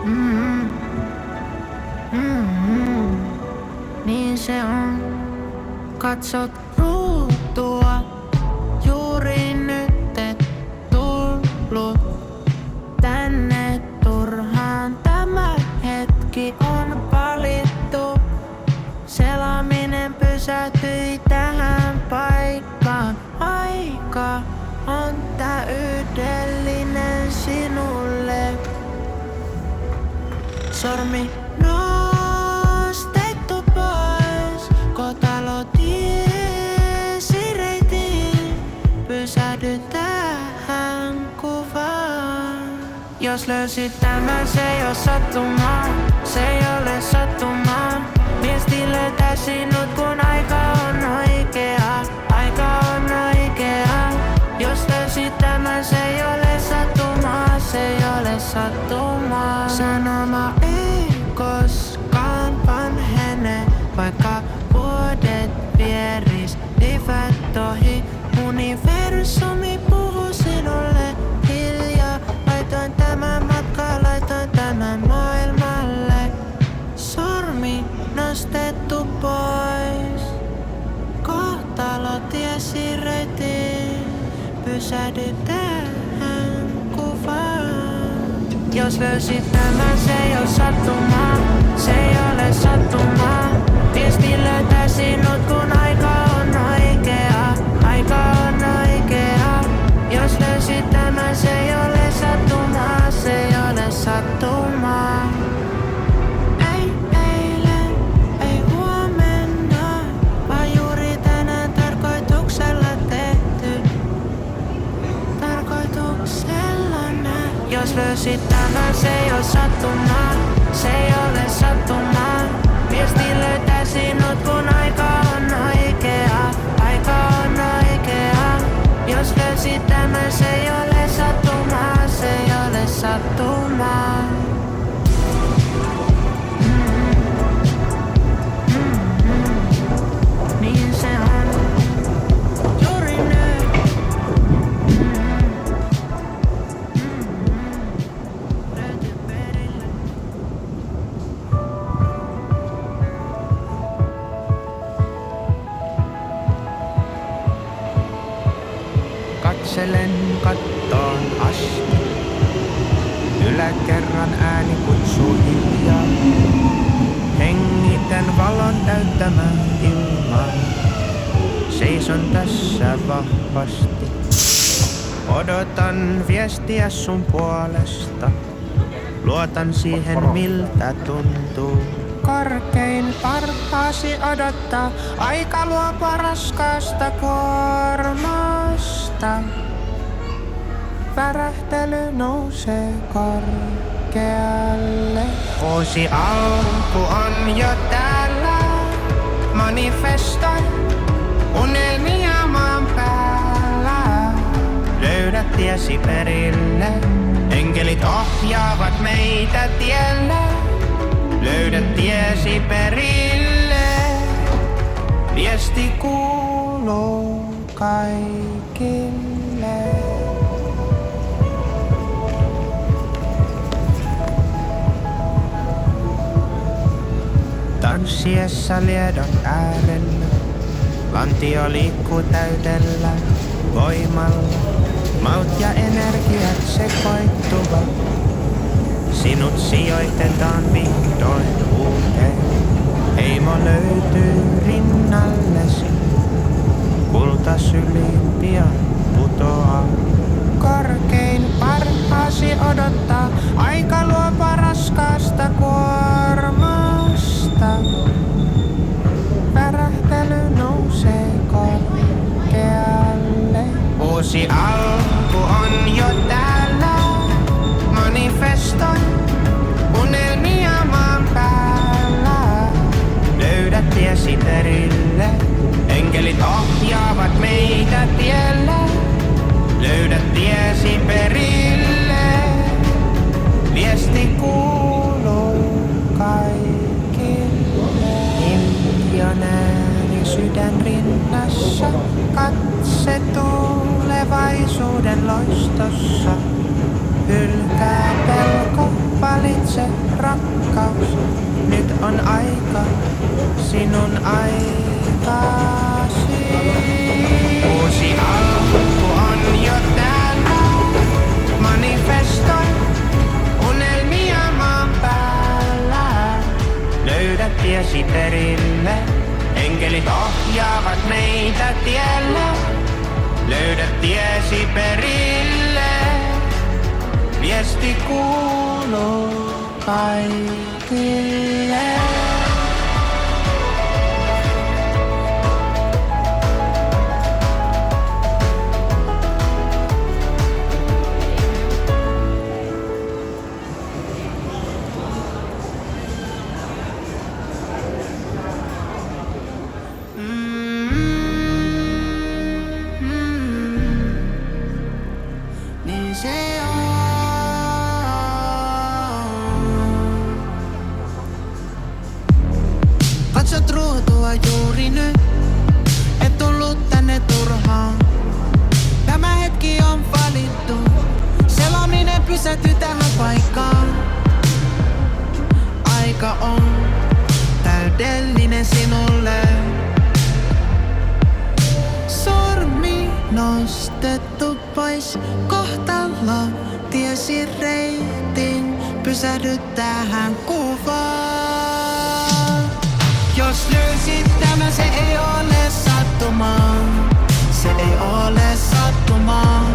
Mm, niin se on. Katsot ruutua, juuri nyt et tullut tänne turhaan. Tämä hetki on valittu. Selaaminen pysähtyi tähän paikkaan. Aika on täydellinen sinulle. Sormi nostettu pois, kotalo tiesi reitin. Pysähdy tähän kuvaan. Jos löysit tämän, se ei oo sattumaa. Se ei ole sattumaa. Viesti löytää sinut, kun aika on oikea. Aika on oikea. Jos löysit tämän, se ei ole sattumaa. Se ei ole sattumaa. Sanoma ei koskaan vanhene, vaikka vuodet vieris eivät ohi. Universumi puhuu sinulle hiljaa. Laitoin tämän matkaan, laitoin tämän maailmalle. Sormi nostettu pois. Kohtalo tiesi reitin. Pysähdy tähän kuvaan. Jos löysit tämän, se ei oo sattumaa. Se ei ole sattumaa. Viesti löytää sinut, kun aika on oikea. Aika on oikea. Jos löysit tämän, se ei ole sattumaa. Se ei ole sattumaa. Ei eilen, ei huomenna, vaan juuri tänään tarkoituksella tehty. Tarkoituksella näin. Jos löysit tämän, se ei oo sattumaa. Se ei ole sattumaa. Viesti löytää sinut, kun aika on oikea. Aika on oikea. Jos löysit tämän, se ei ole sattumaa. Se ei ole sattumaa. Niin se on. Juuri nyt. Löyty perille. Katselen kattoon asti. Yläkerran ääni kutsuu hiljaa. Hengitän valon täyttämää ilmaa. Seison tässä vahvasti. Odotan viestiä sun puolesta. Luotan siihen miltä tuntuu. Korkein parhaasi odottaa. Aika luopua raskaasta kuormasta. Värähtely nousee korkealle. Uusi alku on jo täällä. Manifestoin unelmia maan päällä. Löydä tiesi perille. Enkelit ohjaavat meitä tielle. Löydä tiesi perille. Viesti kuuluu kaikille. Tanssiessa liedon äärellä. Lantio liikkuu täydellä voimalla. Maut ja energiat sekoittuvat. Sinut sijoitetaan vihdoin uuteen. Heimo löytyy rinnallesi. Kultasyliin pian putoaa. Korkein parhaasi odottaa. Aika luopua raskaasta kuormasta. Värähtely nousee korkealle. Uusi alku on jo täällä. Manifestoin unelmia maan päällä. Löydä tiesi perille. Enkelit ohjaavat meitä tielle. Löydä tiesi perille. aikasi. Uusi alku on jo täällä. Manifestoi unelmia maan päällä. Löydä tiesi perille. Enkelit ohjaavat meitä tiellä. Löydä tiesi perille. Viesti kuuluu kaikille. Niin se on. Katsot ruutua juuri nyt, et tullut tänne turhaan. Tämä hetki on valittu, selaaminen pysähtyy tähän paikkaan. Aika on täydellinen sinulle. Sormi nostettu pois kohtalo, tiesi reitin, pysähdy tähän kuvaan. Jos löysit tämän, se ei ole sattumaa. Se ei ole sattumaa.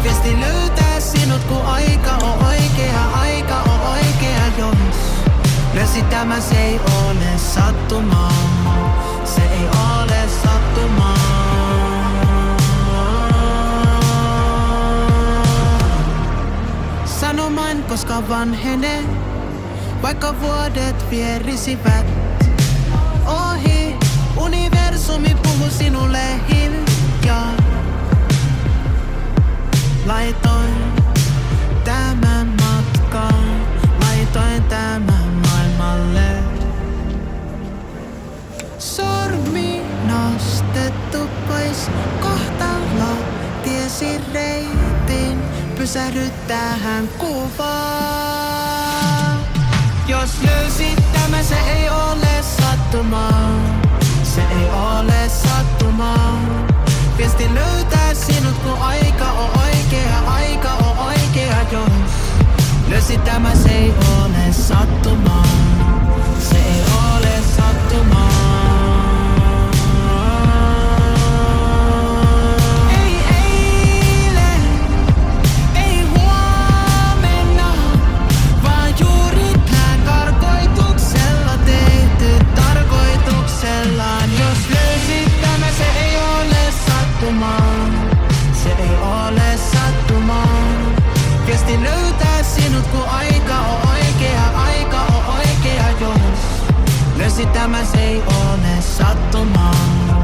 Viesti löytää sinut, kun aika on oikea, aika on oikea, jos löysit tämän, se ei ole sattumaa. Se ei ole sattumaa. Sanomaan, koska vanhenee, vaikka vuodet vierisivät ohi. Universumi puhuu sinulle hiljaa. Laitoin tämän matkan, laitoin tämän maailmalle. Sormi nostettu pois kohtalo, tiesi reitin, pysähdy tähän kuvaan. Jos löysit tämän, se ei ole sattumaa. Se ei ole sattumaa. Viesti löytää sinut, kun aika on oikea, aika on oikea, jos löysit tämän, se ei ole sattumaa. Se ei ole sattumaa. Ei eilen, ei huomenna, vaan juuri tää tarkoituksella tehty tarkoituksellaan. Jos löysit tämän, se ei ole sattumaa. Se ei ole sattumaa. Viesti löytää sinut, kun aika on oikea, aika on oikea, jos löysit tämän, se ei ole sattumaa.